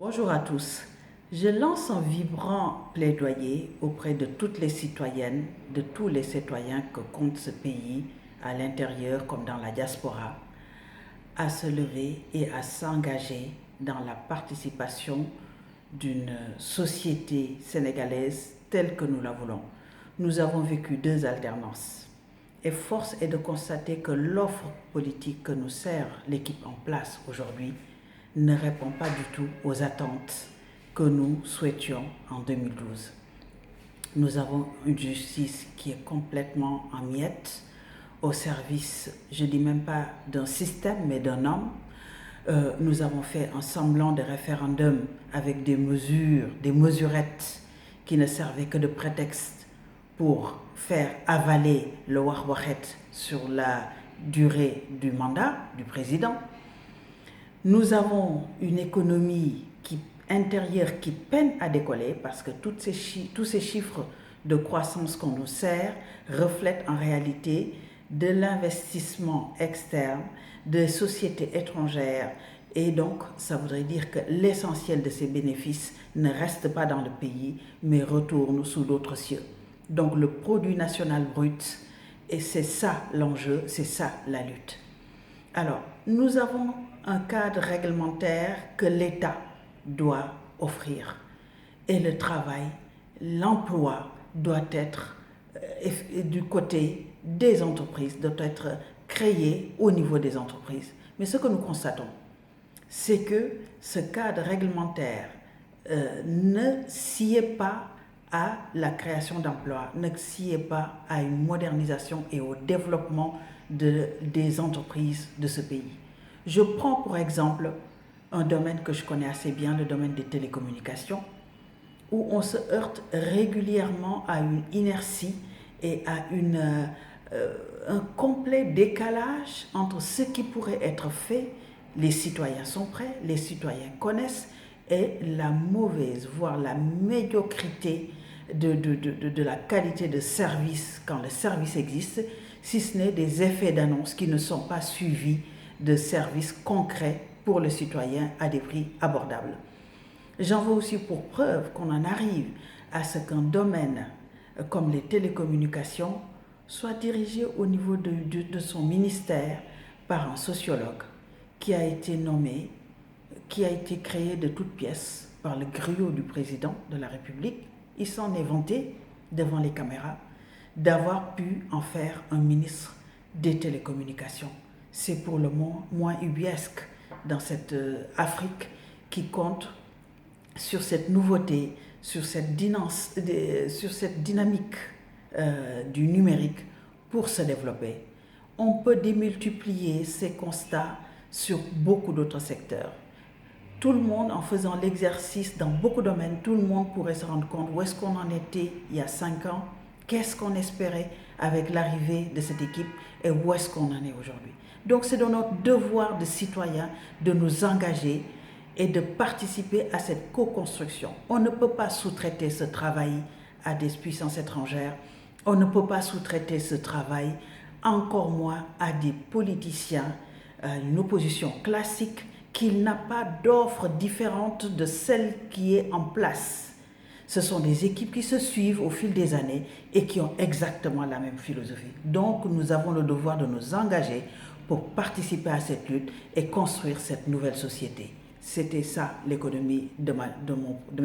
Bonjour à tous. Je lance un vibrant plaidoyer auprès de toutes les citoyennes, de tous les citoyens que compte ce pays, à l'intérieur comme dans la diaspora, à se lever et à s'engager dans la participation d'une société sénégalaise telle que nous la voulons. Nous avons vécu 2 alternances et force est de constater que l'offre politique que nous sert l'équipe en place aujourd'hui ne répond pas du tout aux attentes que nous souhaitions en 2012. Nous avons une justice qui est complètement en miettes, au service, je ne dis même pas d'un système, mais d'un homme. Nous avons fait un semblant de référendum avec des mesures, des mesurettes qui ne servaient que de prétexte pour faire avaler le wahwahet sur la durée du mandat du président. Nous avons une économie intérieure qui peine à décoller parce que tous ces chiffres de croissance qu'on nous sert reflètent en réalité de l'investissement externe, de sociétés étrangères, et donc ça voudrait dire que l'essentiel de ces bénéfices ne reste pas dans le pays mais retourne sous d'autres cieux. Donc le produit national brut, et c'est ça l'enjeu, c'est ça la lutte. Alors, nous avons un cadre réglementaire que l'État doit offrir et le travail, l'emploi doit être du côté des entreprises, doit être créé au niveau des entreprises. Mais ce que nous constatons, c'est que ce cadre réglementaire ne sied pas à la création d'emplois, ne sied pas à une modernisation et au développement des entreprises de ce pays. Je prends pour exemple un domaine que je connais assez bien, le domaine des télécommunications, où on se heurte régulièrement à une inertie et à un complet décalage entre ce qui pourrait être fait, les citoyens sont prêts, les citoyens connaissent, et la mauvaise, voire la médiocrité de la qualité de service quand le service existe, si ce n'est des effets d'annonce qui ne sont pas suivis de services concrets pour le citoyen à des prix abordables. J'en veux aussi pour preuve qu'on en arrive à ce qu'un domaine comme les télécommunications soit dirigé au niveau de son ministère par un sociologue qui a été nommé, qui a été créé de toutes pièces par le griot du président de la République. Il s'en est vanté devant les caméras d'avoir pu en faire un ministre des télécommunications. C'est pour le moins ubuesque dans cette Afrique qui compte sur cette nouveauté, sur cette dynamique du numérique pour se développer. On peut démultiplier ces constats sur beaucoup d'autres secteurs. Tout le monde, en faisant l'exercice dans beaucoup de domaines, tout le monde pourrait se rendre compte où est-ce qu'on en était il y a 5 ans, qu'est-ce qu'on espérait avec l'arrivée de cette équipe et où est-ce qu'on en est aujourd'hui. Donc c'est de notre devoir de citoyen de nous engager et de participer à cette co-construction. On ne peut pas sous-traiter ce travail à des puissances étrangères, on ne peut pas sous-traiter ce travail, encore moins à des politiciens, une opposition classique, qu'il n'a pas d'offre différente de celle qui est en place. Ce sont des équipes qui se suivent au fil des années et qui ont exactement la même philosophie. Donc nous avons le devoir de nous engager pour participer à cette lutte et construire cette nouvelle société. C'était ça l'économie de mes